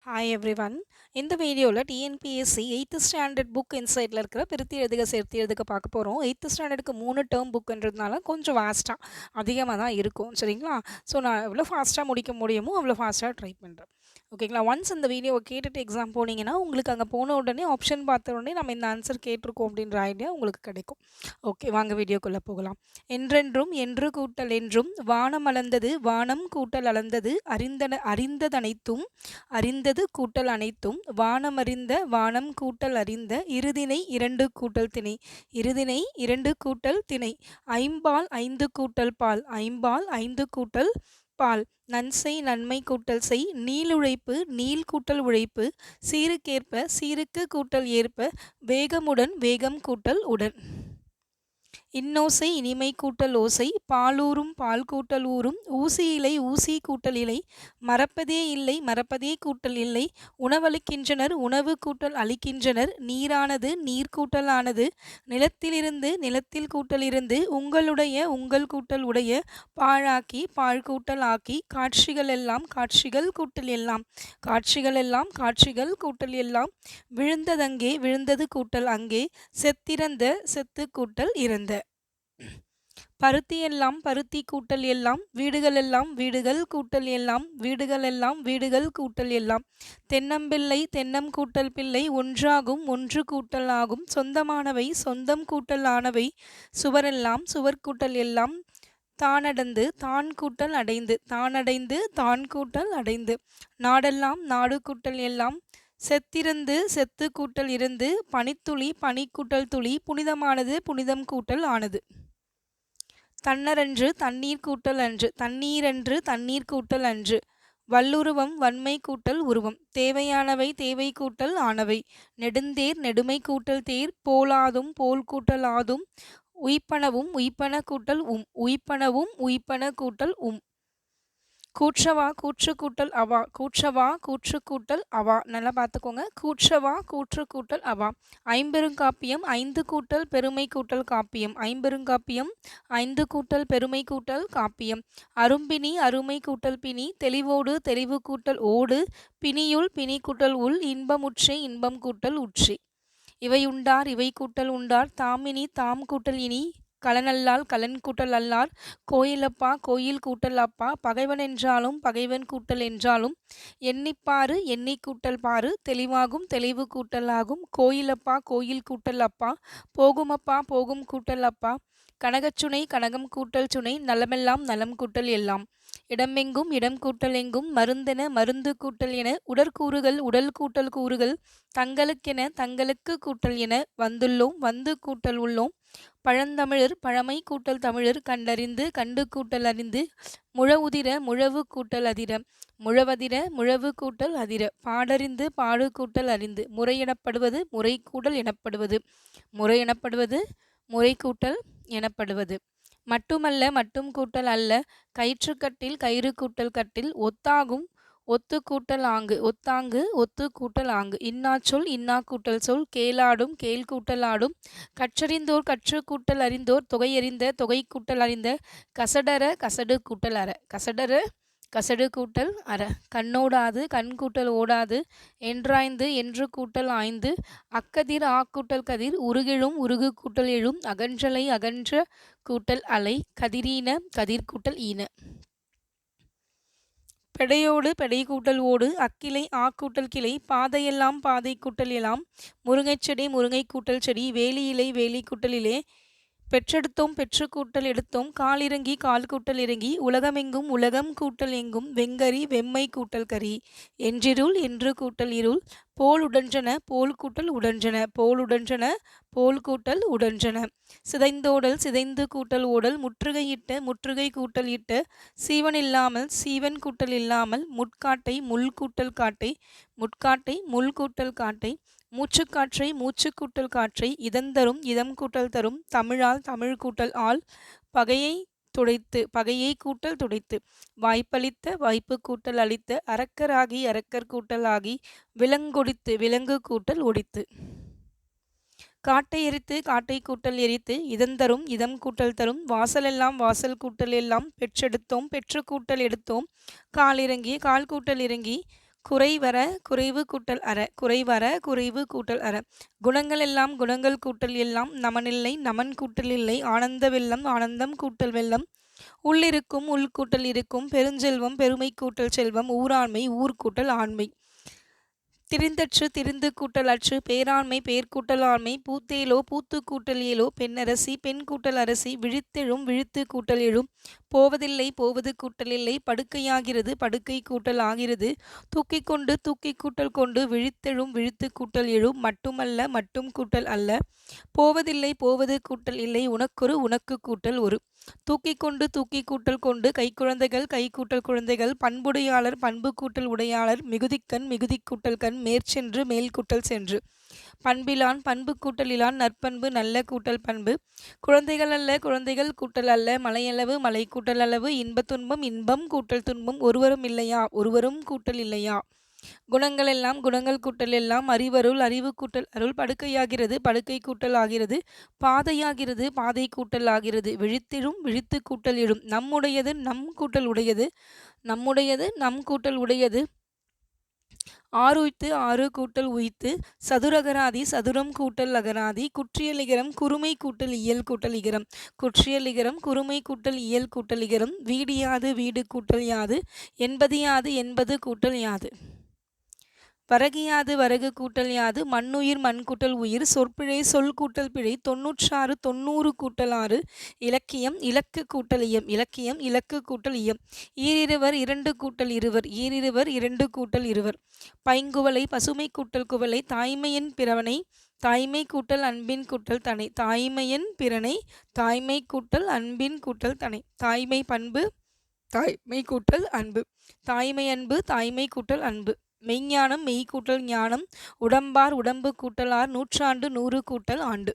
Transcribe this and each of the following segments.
Hi everyone. இந்த வீடியோவில் TNPSC 8th standard book இன்சைட்டில் இருக்கிற பிரித்து எழுதுக சேர்த்து எழுதுக பார்க்க போகிறோம். 8th ஸ்டாண்டர்டுக்கு 3 டேர்ம் புக்குன்றதுனால கொஞ்சம் வாஸ்ட்டாக அதிகமாக தான் இருக்கும், சரிங்களா? ஸோ நான் எவ்வளோ ஃபாஸ்ட்டாக முடிக்க முடியுமோ அவ்வளோ ஃபாஸ்ட்டாக ட்ரை பண்ணுறேன், ஓகேங்களா? ஒன்ஸ் இந்த வீடியோவை கேட்டுட்டு எக்ஸாம் போனீங்கன்னா உங்களுக்கு அங்கே போன உடனே ஆப்ஷன் பார்த்த உடனே நம்ம இந்த ஆன்சர் கேட்டிருக்கோம் அப்படின்ற ஐடியா உங்களுக்கு கிடைக்கும். ஓகே, வாங்க வீடியோக்குள்ளே போகலாம். என்றென்றும் என்று கூட்டல் என்றும் வானம் அளந்தது வானம் கூட்டல் அளந்தது அறிந்ததனைத்தும் அறிந்தது கூட்டல் அனைத்தும் வானமறிந்த வானம் கூட்டல் அறிந்த இருதினை 2 கூட்டல் திணை இருதினை 2 கூட்டல் திணை ஐம்பால் 5 கூட்டல் பால் ஐம்பால் 5 கூட்டல் பால் நன்செய் நன்மை கூட்டல் செய் நீளுழைப்பு நீள் கூட்டல் உழைப்பு சீருக்கேற்ப சீருக்கு கூட்டல் ஏற்ப வேகமுடன் வேகம் கூட்டல் உடன் இன்னோசை இனிமை கூட்டல் ஓசை பாலூரும் பால் கூட்டல் ஊரும் ஊசி இலை ஊசி கூட்டல் இலை மறப்பதே இல்லை மறப்பதே கூட்டல் இல்லை உணவளிக்கின்றனர் உணவு கூட்டல் அளிக்கின்றனர் நீரானது நீர் கூட்டல் ஆனது நிலத்திலிருந்து நிலத்தில் கூட்டல் இருந்து உங்களுடைய உங்கள் கூட்டல் உடைய பாழாக்கி பாழ் கூட்டல் ஆக்கி காட்சிகள் எல்லாம் காட்சிகள் கூட்டல் எல்லாம் காட்சிகள் எல்லாம் காட்சிகள் கூட்டல் எல்லாம் விழுந்ததங்கே விழுந்தது கூட்டல் அங்கே செத்திறந்த செத்து கூட்டல் இறந்த பருத்தி எல்லாம் பருத்தி கூட்டல் எல்லாம் வீடுகள் எல்லாம் வீடுகள் கூட்டல் எல்லாம் வீடுகள் எல்லாம் வீடுகள் கூட்டல் எல்லாம் தென்னம்பிள்ளை தென்னம் கூட்டல் பிள்ளை ஒன்றாகும் ஒன்று கூட்டல் ஆகும் சொந்தமானவை சொந்தம் கூட்டல் ஆனவை சுவரெல்லாம் சுவர் கூட்டல் எல்லாம் தானடைந்து தான் கூட்டல் அடைந்து தானடைந்து தான் கூட்டல் அடைந்து நாடெல்லாம் நாடு கூட்டல் எல்லாம் செத்திருந்து செத்து கூட்டல் இருந்து பனித்துளி பனி கூட்டல் துளி புனிதமானது புனிதம் கூட்டல் ஆனது தன்னரன்று தண்ணீர் கூட்டல் அன்று தண்ணீரன்று தண்ணீர் கூட்டல் அன்று வல்லுருவம் வன்மை கூட்டல் உருவம் தேவையானவை தேவை கூட்டல் ஆனவை நெடுந்தேர் நெடுமை கூட்டல் தேர் போலாதும் போல் கூட்டல் ஆதும் உய்ப்பனவும் உய்ப்பன கூட்டல் உய்ப்பனவும் உய்ப்பன கூட்டல் கூற்றவா கூற்று கூட்டல் அவா கூற்றவா கூற்று கூட்டல் அவா நல்லா பார்த்துக்கோங்க. கூற்றவா கூற்று கூட்டல் அவா ஐம்பெருங்காப்பியம் 5 கூட்டல் பெருமை கூட்டல் காப்பியம் ஐம்பெருங்காப்பியம் 5 கூட்டல் பெருமை கூட்டல் காப்பியம் அரும்பினி அருமை கூட்டல் பிணி தெளிவோடு தெளிவு கூட்டல் ஓடு பிணியுள் பிணி கூட்டல் உள் இன்பமுற்றே இன்பம் கூட்டல் உற்றி இவை உண்டார் இவை கூட்டல் உண்டார் தாமினி தாம் கூட்டல் இனி கலனல்லால் கலன் கூட்டல் அல்லார் கோயிலப்பா கோயில் கூட்டல் அப்பா பகைவன் என்றாலும் பகைவன் கூட்டல் என்றாலும் எண்ணிப்பாரு எண்ணி கூட்டல் பாரு தெளிவாகும் தெளிவு கூட்டல் ஆகும் கோயிலப்பா கோயில் கூட்டல் அப்பா போகுமப்பா போகும் கூட்டல் அப்பா கனகச்சுனை கனகம் கூட்டல் சுனை நலமெல்லாம் நலம் கூட்டல் எல்லாம் இடமெங்கும் இடம் கூட்டல் எங்கும் மருந்தென மருந்து கூட்டல் என உடற்கூறுகள் உடல் கூட்டல் கூறுகள் தங்களுக்கென தங்களுக்கு கூட்டல் என வந்துள்ளோம் வந்து கூட்டல் உள்ளோம் பழந்தமிழர் பழமை கூட்டல் தமிழர் கண்டறிந்து கண்டு கூட்டல் அறிந்து முழவுதிர முழவு கூட்டல் அதிர முழவதிர முழவு கூட்டல் அதிர பாடறிந்து பாடு கூட்டல் அறிந்து முறை எனப்படுவது முறை கூட்டல் எனப்படுவது முறை எனப்படுவது முறை கூட்டல் எனப்படுவது மட்டுமல்ல மட்டும் கூட்டல் அல்ல கயிற்றுக்கட்டில் கயிறு கூட்டல் கட்டில் ஒத்தாகும் ஒத்து கூட்டல் ஆங்கு ஒத்தாங்கு ஒத்து கூட்டல் ஆங்கு இன்னாச்சொல் இன்னா கூட்டல் சொல் கேளாடும் கேள் கூட்டல் ஆடும் கற்றறிந்தோர் கற்று கூட்டல் அறிந்தோர் தொகையறிந்த தொகை கூட்டல் அறிந்த கசடர கசடு கூட்டல் அற கசடர கசடு கூட்டல் அற கண்ணோடாது கண் கூட்டல் ஓடாது என்றாய்ந்து என்று கூட்டல் ஆய்ந்து அக்கதிர் ஆக்கூட்டல் கதிர் உருகிழும் உருகு கூட்டல் எழும் அகன்றலை அகன்ற கூட்டல் அலை கதிரீன கதிர் கூட்டல் ஈன பெடையோடு பெடை கூட்டல் ஓடு அக்கிளை ஆக்கூட்டல் கிளை பாதையெல்லாம் பாதை கூட்டல் எல்லாம் முருங்கைச்செடி முருங்கை கூட்டல் செடி வேலி இலை வேலி கூட்டலிலே பெற்றெடுத்தோம் பெற்று கூட்டல் எடுத்தோம் காலிறங்கி கால் கூட்டல் இறங்கி உலகமெங்கும் உலகம் கூட்டல் எங்கும் வெங்கரி வெம்மை கூட்டல் கரி என்றிருள் என்று கூட்டல் இருள் போல் உடன்றன போல் கூட்டல் உடன்றன போல் உடன்றன போல் கூட்டல் உடன்றன சிதைந்தோடல் சிதைந்து கூட்டல் ஓடல் முற்றுகையிட்ட முற்றுகை கூட்டல் இட்ட சீவன் இல்லாமல் சீவன் கூட்டல் இல்லாமல் முட்காட்டை முள் கூட்டல் காட்டை முட்காட்டை முள் கூட்டல் காட்டை மூச்சுக்காற்றை மூச்சு கூட்டல் காற்றை இதந்தரும் இதம் கூட்டல் தரும் தமிழால் தமிழ் கூட்டல் ஆள் பகையை துடைத்து பகையை கூட்டல் துடைத்து வாய்ப்பளித்த வாய்ப்பு கூட்டல் அளித்த அரக்கராகி அரக்கர் கூட்டல் ஆகி விலங்கொடித்து விலங்கு கூட்டல் ஒடித்து காட்டை எரித்து காட்டை கூட்டல் எரித்து இதந்தரும் இதம் கூட்டல் தரும் வாசலெல்லாம் வாசல் கூட்டல் எல்லாம் பெற்றெடுத்தோம் பெற்று கூட்டல் எடுத்தோம் கால் இறங்கி கால் கூட்டல் இறங்கி குறைவர குறைவு கூட்டல் அற குறைவர குறைவு கூட்டல் அற குணங்கள் எல்லாம் குணங்கள் கூட்டல் எல்லாம் நமனில்லை நமன் கூட்டல் இல்லை ஆனந்த வெள்ளம் ஆனந்தம் கூட்டல் வெள்ளம் உள்ளிருக்கும் உள்கூட்டல் இருக்கும் பெருஞ்செல்வம் பெருமை கூட்டல் செல்வம் ஊராண்மை ஊர் கூட்டல் ஆண்மை திரிந்தற்று திரிந்து கூட்டல் அற்று பேராண்மை பேர்கூட்டல் ஆண்மை பூத்தேலோ பூத்து கூட்டல் ஏலோ பெண்ணரசி பெண் கூட்டல் அரசி விழித்தெழும் விழித்து கூட்டல் எழும் போவதில்லை போவது கூட்டல் இல்லை படுக்கையாகிறது படுக்கை கூட்டல் ஆகிறது தூக்கி கூட்டல் கொண்டு விழித்தெழும் விழித்து கூட்டல் எழும் மட்டுமல்ல மட்டும் கூட்டல் அல்ல போவதில்லை போவது கூட்டல் இல்லை உனக்கொரு உனக்கு கூட்டல் ஒரு தூக்கி கூட்டல் கொண்டு கைக்குழந்தைகள் கை கூட்டல் குழந்தைகள் பண்புடையாளர் பண்பு கூட்டல் உடையாளர் மிகுதிக்கண் மிகுதி கூட்டல் கண் மேற்சென்று மேல் கூட்டல் சென்று பண்பிலான் பண்பு கூட்டல் இலான் நற்பண்பு நல்ல கூட்டல் பண்பு குழந்தைகள் அல்ல குழந்தைகள் கூட்டல் அல்ல மலையளவு மலை கூட்டல் அளவு இன்பத் துன்பம் இன்பம் கூட்டல் துன்பம் ஒருவரும் இல்லையா ஒருவரும் கூட்டல் இல்லையா குணங்கள் எல்லாம் குணங்கள் கூட்டல் எல்லாம் அறிவருள் அறிவு கூட்டல் அருள் படுக்கையாகிறது படுக்கை கூட்டல் ஆகிறது பாதையாகிறது பாதை கூட்டல் ஆகிறது விழித்திடும் விழித்து கூட்டல் இடும் நம்முடையது நம் கூட்டல் உடையது நம்முடையது நம் கூட்டல் உடையது ஆறுய்த்து ஆறு கூட்டல் உய்த்து சதுரகராதி சதுரம் கூட்டல் அகராதி குற்றியலிகரம் குறுமை கூட்டல் இயல் கூட்டல் இகரம் குற்றியலிகரம் குறுமை கூட்டல் இயல் கூட்டல் இகரம் வீடியாது வீடு கூட்டல் யாது என்பது யாது என்பது கூட்டல் யாது வரகியாது வரகு கூட்டல் யாது மண்ணுயிர் மண் கூட்டல் உயிர் சொற்பிழை சொல் கூட்டல் பிழை 96 90 கூட்டல் 6 இலக்கியம் இலக்கு கூட்டல் இயம் இலக்கியம் இலக்கு கூட்டல் இயம் ஈரிருவர் இரண்டு கூட்டல் இருவர் ஈரிருவர் இரண்டு கூட்டல் இருவர் பைங்குவலை பசுமை கூட்டல் குவலை தாய்மையின் பிறவனை தாய்மை கூட்டல் அன்பின் கூட்டல் தனை தாய்மையின் பிறனை தாய்மை கூட்டல் அன்பின் கூட்டல் தனை தாய்மை பண்பு தாய்மை கூட்டல் அன்பு தாய்மை அன்பு தாய்மை கூட்டல் அன்பு மெய்ஞானம் மெய் கூட்டல் ஞானம் உடம்பார் உடம்பு கூட்டலார் நூற்றாண்டு 100 கூட்டல் ஆண்டு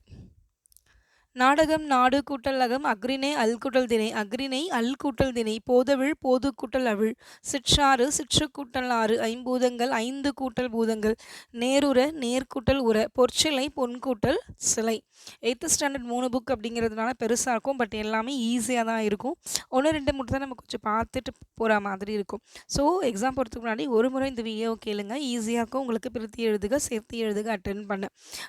நாடகம் நாடு கூட்டல் அகம் அக்ரிணை அல் கூட்டல் திணை அக்ரிணை அல் கூட்டல் திணை போதவிழ் போது கூட்டல் அவிழ் சிற்றாறு சிற்று கூட்டல் ஆறு ஐம்பூதங்கள் 5 கூட்டல் பூதங்கள் நேருர நேர்கூட்டல் உர பொற்சிலை பொன் கூட்டல் சிலை 8th ஸ்டாண்டர்ட் 3 புக் அப்படிங்கிறதுனால பெருசாக இருக்கும் பட் எல்லாமே ஈஸியாக தான் இருக்கும் 1-2 மட்டும் தான் நம்ம கொஞ்சம் பார்த்துட்டு போகிற மாதிரி இருக்கும் ஸோ எக்ஸாம் போகிறதுக்கு முன்னாடி ஒரு முறை இந்த வீடியோ கேளுங்க ஈஸியாக இருக்கும் உங்களுக்கு பிரித்து எழுதுக சேர்த்து எழுதுக அட்டென்ட் பண்ண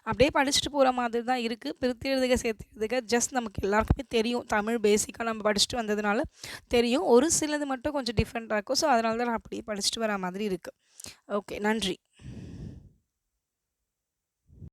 அப்படியே படிச்சுட்டு போகிற மாதிரி தான் இருக்குது பிரித்து எழுதுக சேர்த்து எழுதுக ஜஸ்ட் நமக்கு எல்லாருக்குமே தெரியும் தமிழ் பேசிக்காக நம்ம படிச்சுட்டு வந்ததுனால தெரியும் ஒரு சிலது மட்டும் கொஞ்சம் டிஃப்ரெண்ட்டாக இருக்கும் ஸோ அதனால தான் நான் அப்படியே படிச்சுட்டு வர மாதிரி இருக்குது ஓகே நன்றி